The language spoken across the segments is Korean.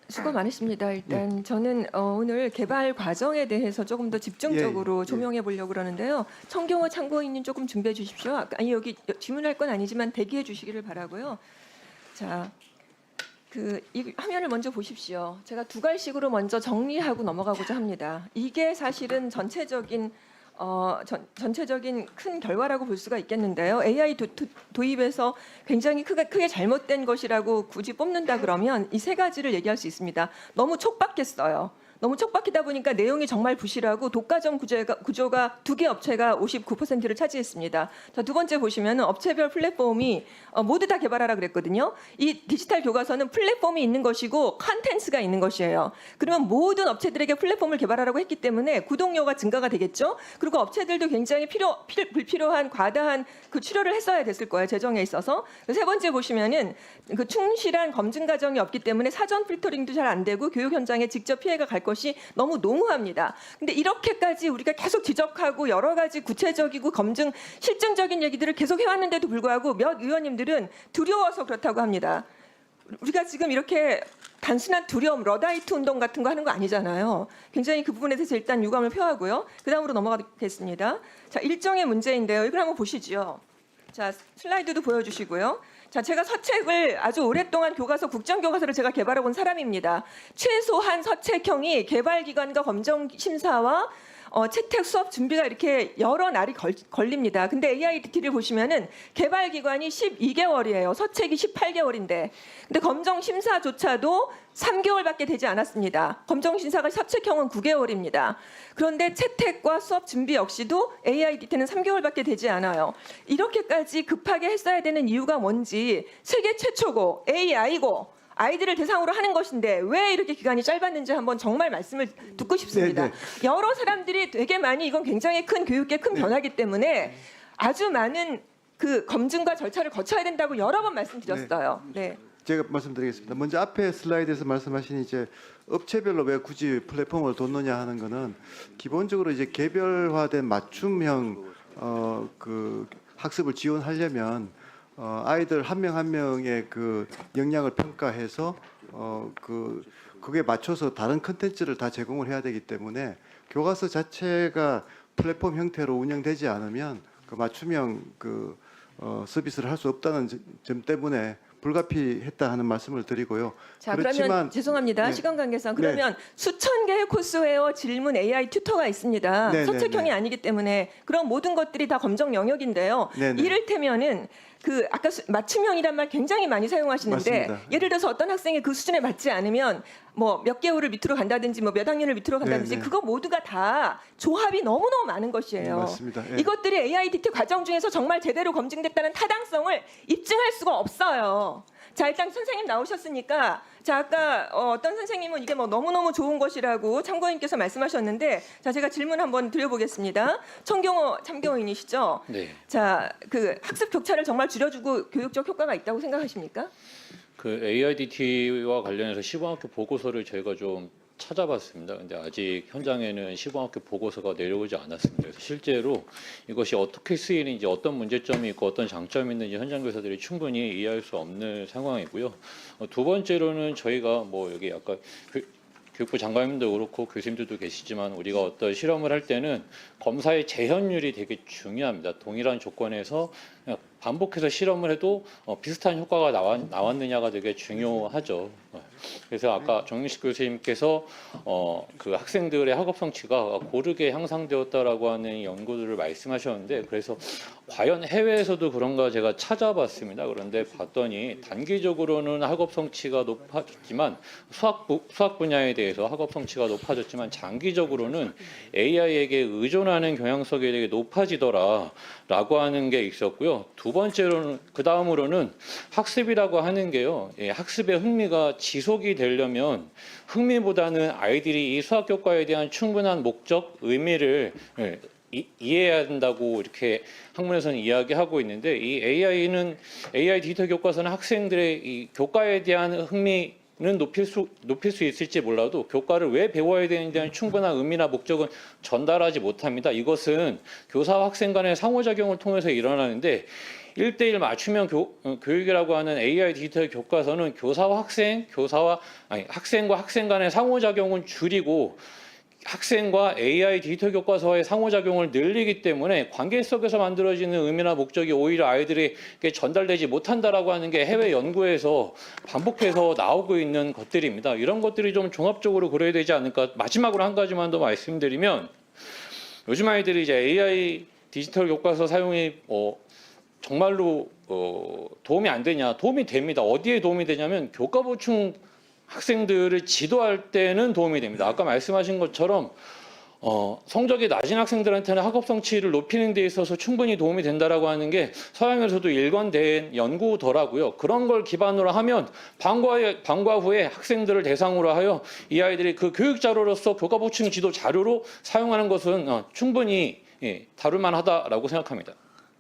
수고 많으십니다. 일단 저는 오늘 개발 과정에 대해서 조금 더 집중적으로 조명해 보려고 그러는데요. 청경호 참고인님 조금 준비해 주십시오. 아니 여기 질문할 건 아니지만 대기해 주시기를 바라고요. 자, 이 화면을 먼저 보십시오. 제가 두 갈식으로 먼저 정리하고 넘어가고자 합니다. 이게 사실은 전체적인 큰 결과라고 볼 수가 있겠는데요. AI 도입에서 굉장히 크게 잘못된 것이라고 굳이 뽑는다 그러면 이 세 가지를 얘기할 수 있습니다. 너무 촉박했어요. 너무 촉박하다 보니까 내용이 정말 부실하고 독과점 구조가 두 개 업체가 59%를 차지했습니다. 자, 두 번째 보시면 업체별 플랫폼이 모두 다 개발하라 그랬거든요. 이 디지털 교과서는 플랫폼이 있는 것이고 컨텐츠가 있는 것이에요. 그러면 모든 업체들에게 플랫폼을 개발하라고 했기 때문에 구독료가 증가가 되겠죠. 그리고 업체들도 굉장히 불필요한 과다한 그 치료를 했어야 됐을 거예요. 재정에 있어서. 세 번째 보시면은 그 충실한 검증 과정이 없기 때문에 사전 필터링도 잘 안 되고 교육 현장에 직접 피해가 갈 것이 너무 농후합니다. 근데 이렇게까지 우리가 계속 지적하고 여러 가지 구체적이고 검증 실증적인 얘기들을 계속 해왔는데도 불구하고 몇 의원님들은 두려워서 그렇다고 합니다. 우리가 지금 이렇게 단순한 두려움, 러다이트 운동 같은 거 하는 거 아니잖아요. 굉장히 그 부분에 대해서 일단 유감을 표하고요. 그 다음으로 넘어가겠습니다. 자, 일정의 문제인데요. 이걸 한번 보시죠. 자, 슬라이드도 보여주시고요. 자, 제가 서책을 아주 오랫동안 국정교과서를 제가 개발해 본 사람입니다. 최소한 서책형이 개발기관과 검정심사와 채택 수업 준비가 이렇게 여러 날이 걸립니다. 근데 AIDT를 보시면은 개발 기간이 12개월이에요. 서책이 18개월인데. 근데 검정 심사조차도 3개월밖에 되지 않았습니다. 검정 심사가 서책형은 9개월입니다. 그런데 채택과 수업 준비 역시도 AIDT는 3개월밖에 되지 않아요. 이렇게까지 급하게 했어야 되는 이유가 뭔지 세계 최초고 AI고 아이들을 대상으로 하는 것인데 왜 이렇게 기간이 짧았는지 한번 정말 말씀을 듣고 싶습니다. 여러 사람들이 되게 많이 이건 굉장히 큰 교육계 큰 변화이기 때문에 아주 많은 그 검증과 절차를 거쳐야 된다고 여러 번 말씀드렸어요. 네. 제가 말씀드리겠습니다. 먼저 앞에 슬라이드에서 말씀하신 이제 업체별로 왜 굳이 플랫폼을 뒀느냐 하는 거는 기본적으로 이제 개별화된 맞춤형 그 학습을 지원하려면 아이들 한 명 한 명의 그 역량을 평가해서 그게 맞춰서 다른 컨텐츠를 다 제공을 해야 되기 때문에 교과서 자체가 플랫폼 형태로 운영되지 않으면 그 맞춤형 서비스를 할 수 없다는 점 때문에 불가피했다 하는 말씀을 드리고요. 자, 그러면 죄송합니다. 시간 관계상 그러면 수천 개의 코스웨어 질문 AI 튜터가 있습니다. 서책형이 아니기 때문에 그런 모든 것들이 다 검정 영역인데요. 이를테면은 그 아까 맞춤형이란 말 굉장히 많이 사용하시는데 맞습니다. 예를 들어서 어떤 학생이 그 수준에 맞지 않으면 뭐 몇 개월을 밑으로 간다든지 뭐 몇 학년을 밑으로 간다든지 그거 모두가 다 조합이 너무너무 많은 것이에요. 맞습니다. 이것들이 AIDT 과정 중에서 정말 제대로 검증됐다는 타당성을 입증할 수가 없어요. 자, 일단 선생님 나오셨으니까 자, 아까 어떤 선생님은 이게 뭐 너무너무 좋은 것이라고 참고인께서 말씀하셨는데 자, 제가 질문 한번 드려보겠습니다. 청경호 참고인이시죠? 네. 자, 그 학습 격차를 정말 줄여주고 교육적 효과가 있다고 생각하십니까? 그 AIDT와 관련해서 시범학교 보고서를 저희가 좀 찾아봤습니다. 근데 아직 현장에는 시범학교 보고서가 내려오지 않았습니다. 그래서 실제로 이것이 어떻게 쓰이는지 어떤 문제점이 있고 어떤 장점이 있는지 현장 교사들이 충분히 이해할 수 없는 상황이고요. 두 번째로는 저희가 뭐 여기 아까 교육부 장관님도 그렇고 교수님들도 계시지만 우리가 어떤 실험을 할 때는 검사의 재현율이 되게 중요합니다. 동일한 조건에서 반복해서 실험을 해도 비슷한 효과가 나왔느냐가 되게 중요하죠. 그래서 아까 정윤식 교수님께서 그 학생들의 학업 성취가 고르게 향상되었다라고 하는 연구들을 말씀하셨는데 그래서 과연 해외에서도 그런가 제가 찾아봤습니다. 그런데 봤더니 단기적으로는 학업 성취가 높아졌지만 수학 분야에 대해서 학업 성취가 높아졌지만 장기적으로는 AI에게 의존하는 경향성이 되게 높아지더라라고 하는 게 있었고요. 두 번째로는 그 다음으로는 학습이라고 하는 게요. 학습의 흥미가 지속이 되려면 흥미보다는 아이들이 이 수학 교과에 대한 충분한 목적, 의미를 이해해야 된다고 이렇게 학문에서는 이야기하고 있는데 이 AI 디지털 교과서는 학생들의 이 교과에 대한 흥미는 높일 수 있을지 몰라도 교과를 왜 배워야 되는지에 대한 충분한 의미나 목적은 전달하지 못합니다. 이것은 교사와 학생 간의 상호작용을 통해서 일어나는데 1대1 맞춤형 교육이라고 하는 AI 디지털 교과서는 학생과 학생 간의 상호작용은 줄이고 학생과 AI 디지털 교과서의 상호작용을 늘리기 때문에 관계 속에서 만들어지는 의미나 목적이 오히려 아이들에게 전달되지 못한다라고 하는 게 해외 연구에서 반복해서 나오고 있는 것들입니다. 이런 것들이 좀 종합적으로 고려해야 되지 않을까. 마지막으로 한 가지만 더 말씀드리면 요즘 아이들이 이제 AI 디지털 교과서 사용이 정말로 도움이 안 되냐? 도움이 됩니다. 어디에 도움이 되냐면 교과 보충 학생들을 지도할 때는 도움이 됩니다. 아까 말씀하신 것처럼 성적이 낮은 학생들한테는 학업 성취를 높이는 데 있어서 충분히 도움이 된다라고 하는 게 서양에서도 일관된 연구더라고요. 그런 걸 기반으로 하면 방과 후에 학생들을 대상으로 하여 이 아이들이 그 교육 자료로서 교과 보충 지도 자료로 사용하는 것은 충분히 다룰 만하다라고 생각합니다.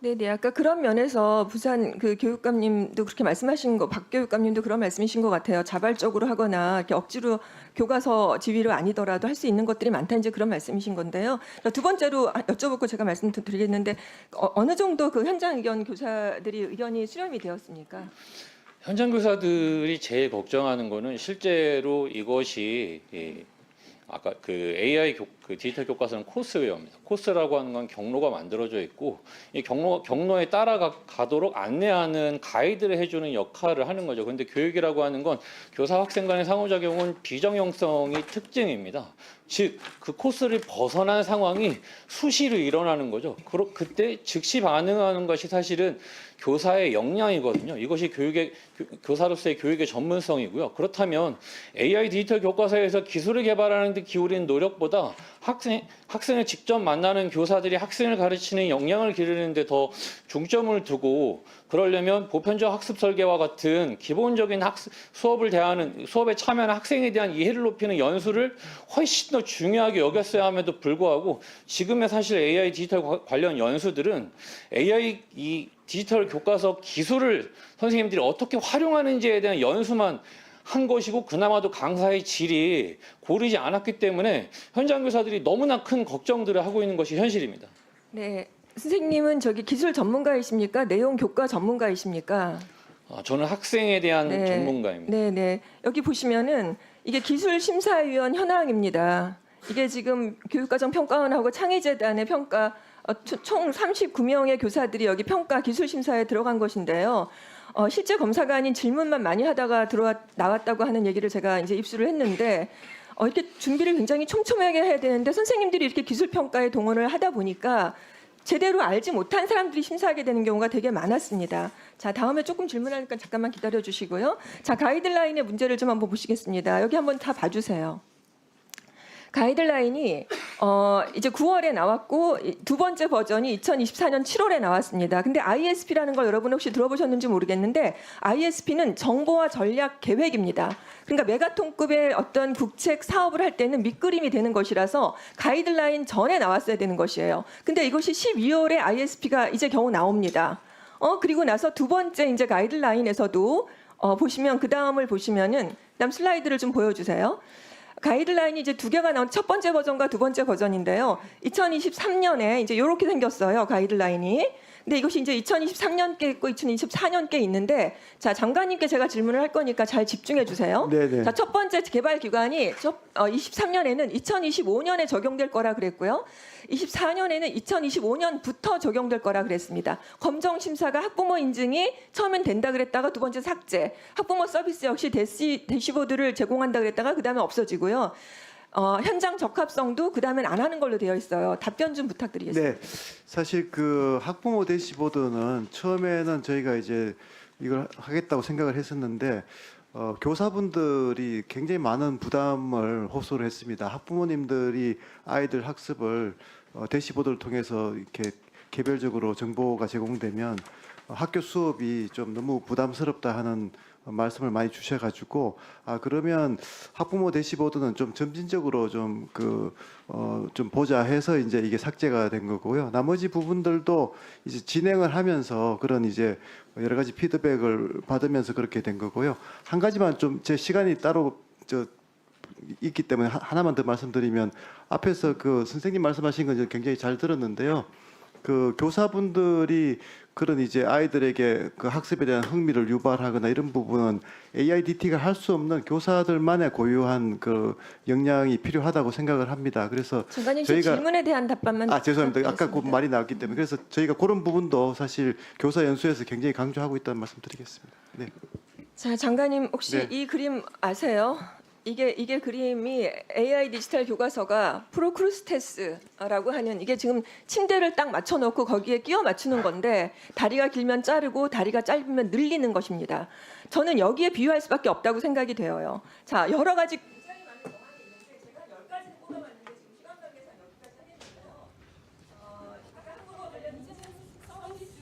네네. 아까 그런 면에서 부산 그 교육감님도 그렇게 말씀하신 거, 박 교육감님도 그런 말씀이신 것 같아요. 자발적으로 하거나 이렇게 억지로 교과서 지위로 아니더라도 할 수 있는 것들이 많다 이제 그런 말씀이신 건데요. 두 번째로 여쭤보고 제가 말씀드리겠는데 어느 정도 그 현장 의견 교사들이 의견이 수렴이 되었습니까? 현장 교사들이 제일 걱정하는 거는 실제로 이것이 아까 그 AI 그 디지털 교과서는 코스웨어입니다. 코스라고 하는 건 경로가 만들어져 있고 이 경로에 따라가도록 안내하는 가이드를 해주는 역할을 하는 거죠. 그런데 교육이라고 하는 건 교사 학생 간의 상호작용은 비정형성이 특징입니다. 즉 그 코스를 벗어난 상황이 수시로 일어나는 거죠. 그때 즉시 반응하는 것이 사실은 교사의 역량이거든요. 이것이 교사로서의 교육의 전문성이고요. 그렇다면 AI 디지털 교과서에서 기술을 개발하는 데 기울인 노력보다 학생을 직접 만나는 교사들이 학생을 가르치는 역량을 기르는 데 더 중점을 두고 그러려면 보편적 학습 설계와 같은 기본적인 수업에 참여하는 학생에 대한 이해를 높이는 연수를 훨씬 더 중요하게 여겼어야 함에도 불구하고 지금의 사실 AI 디지털 관련 연수들은 AI 이 디지털 교과서 기술을 선생님들이 어떻게 활용하는지에 대한 연수만 한 것이고 그나마도 강사의 질이 고르지 않았기 때문에 현장 교사들이 너무나 큰 걱정들을 하고 있는 것이 현실입니다. 네. 선생님은 저기 기술 전문가이십니까? 내용 교과 전문가이십니까? 저는 학생에 대한 네. 전문가입니다. 네네. 여기 보시면은 이게 기술심사위원 현황입니다. 이게 지금 교육과정 평가원하고 창의재단의 평가 총 39명의 교사들이 여기 평가 기술심사에 들어간 것인데요. 실제 검사가 아닌 질문만 많이 하다가 나왔다고 하는 얘기를 제가 이제 입수를 했는데 이렇게 준비를 굉장히 촘촘하게 해야 되는데 선생님들이 이렇게 기술평가에 동원을 하다 보니까 제대로 알지 못한 사람들이 심사하게 되는 경우가 되게 많았습니다. 자, 다음에 조금 질문하니까 잠깐만 기다려 주시고요. 자, 가이드라인의 문제를 좀 한번 보시겠습니다. 여기 한번 다 봐주세요. 가이드라인이 이제 9월에 나왔고 두 번째 버전이 2024년 7월에 나왔습니다. 근데 ISP라는 걸 여러분 혹시 들어보셨는지 모르겠는데 ISP는 정보화 전략 계획입니다. 그러니까 메가톤급의 어떤 국책 사업을 할 때는 밑그림이 되는 것이라서 가이드라인 전에 나왔어야 되는 것이에요. 근데 이것이 12월에 ISP가 이제 겨우 나옵니다. 그리고 나서 두 번째 이제 가이드라인에서도 보시면 그 다음을 보시면은 그다음 슬라이드를 좀 보여주세요. 가이드라인이 이제 두 개가 나온 첫 번째 버전과 두 번째 버전인데요. 2023년에 이제 이렇게 생겼어요. 가이드라인이. 근데 이것이 이제 2023년께 있고 2024년께 있는데 자, 장관님께 제가 질문을 할 거니까 잘 집중해 주세요. 네네. 자, 첫 번째 개발 기간이 23년에는 2025년에 적용될 거라 그랬고요. 24년에는 2025년부터 적용될 거라 그랬습니다. 검정 심사가 학부모 인증이 처음엔 된다 그랬다가 두 번째 삭제. 학부모 서비스 역시 대시보드를 제공한다 그랬다가 그다음에 없어지고요. 현장 적합성도 그다음엔 안 하는 걸로 되어 있어요. 답변 좀 부탁드리겠습니다. 네, 사실 그 학부모 대시보드는 처음에는 저희가 이제 이걸 하겠다고 생각을 했었는데 교사분들이 굉장히 많은 부담을 호소를 했습니다. 학부모님들이 아이들 학습을 대시보드를 통해서 이렇게 개별적으로 정보가 제공되면 학교 수업이 좀 너무 부담스럽다 하는 말씀을 많이 주셔가지고 그러면 학부모 대시보드는 좀 점진적으로 좀 보자 해서 이제 이게 삭제가 된 거고요. 나머지 부분들도 이제 진행을 하면서 그런 이제 여러 가지 피드백을 받으면서 그렇게 된 거고요. 한 가지만 좀 제 시간이 따로 있기 때문에 하나만 더 말씀드리면 앞에서 그 선생님 말씀하신 건 굉장히 잘 들었는데요. 그 교사분들이 그런 이제 아이들에게 그 학습에 대한 흥미를 유발하거나 이런 부분은 AIDT가 할 수 없는 교사들만의 고유한 그 역량이 필요하다고 생각을 합니다. 그래서 장관님 제 질문에 대한 답변만 죄송합니다. 아까 그 부탁드리겠습니다. 말이 나왔기 때문에 그래서 저희가 그런 부분도 사실 교사 연수에서 굉장히 강조하고 있다는 말씀드리겠습니다. 네. 자, 장관님 혹시 네. 이 그림 아세요? 이게 그림이 AI 디지털 교과서가 프로크루스테스라고 하는 이게 지금 침대를 딱 맞춰 놓고 거기에 끼워 맞추는 건데 다리가 길면 자르고 다리가 짧으면 늘리는 것입니다. 저는 여기에 비유할 수밖에 없다고 생각이 돼요. 자, 여러 가지 굉장히 많은 정황이 있는데 제가 10가지를 뽑아봤는데 지금 시간 관계상 여기까지 하겠고요. 아까 한국어 관련 서비스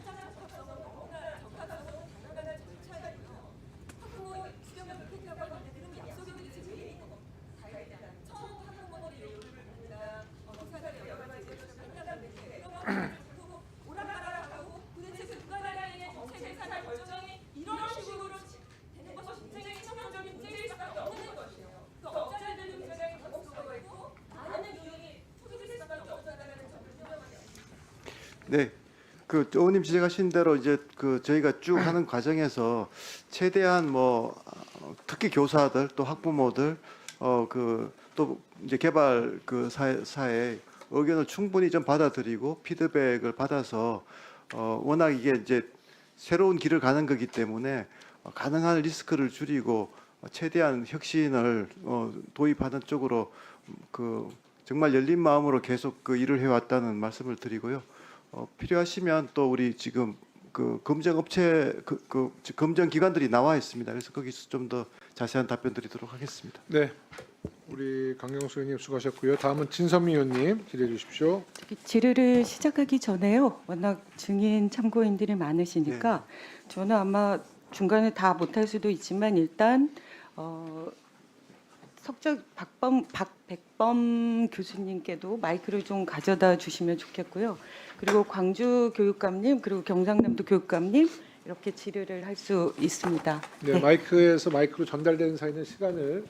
현장 접근성 너무나 적합하고 당연한 절차이고요. 학부모 수령을 택하고 하는데 그럼 약속이 제일 있는 거. 처음 학부모들이 요구를 받는다. 교사가 여러 가지 한다는 게 그리고 오락가락하고 도대체 누가 나라의 정책 예산의 결정이 이런 식으로 되는 것이 굉장히 치명적인 문제일 수밖에 없는 것이에요. 그 업자들도 굉장히 감옥수가 있고 많은 비용이 투입될 수밖에 없다는 점을 설명하게 네. 그 의원님 지적하신 대로 이제 그 저희가 쭉 하는 과정에서 최대한 뭐 특히 교사들 또 학부모들 그 또 이제 개발 그 사회 의견을 충분히 좀 받아들이고 피드백을 받아서 워낙 이게 이제 새로운 길을 가는 거기 때문에 가능한 리스크를 줄이고 최대한 혁신을 도입하는 쪽으로 그 정말 열린 마음으로 계속 그 일을 해왔다는 말씀을 드리고요. 필요하시면 또 우리 지금 그 검증 업체 검증 기관들이 나와 있습니다. 그래서 거기서 좀 더 자세한 답변 드리도록 하겠습니다. 네, 우리 강경수 의원님 수고하셨고요. 다음은 진선미 의원님 질의해 주십시오. 질의를 시작하기 전에요. 워낙 증인 참고인들이 많으시니까 저는 아마 중간에 다 못할 수도 있지만 일단 박백범 교수님께도 마이크를 좀 가져다 주시면 좋겠고요. 그리고 광주 교육감님 그리고 경상남도 교육감님 이렇게 질의를 할 수 있습니다. 네, 마이크에서 마이크로 전달되는 사이는 시간을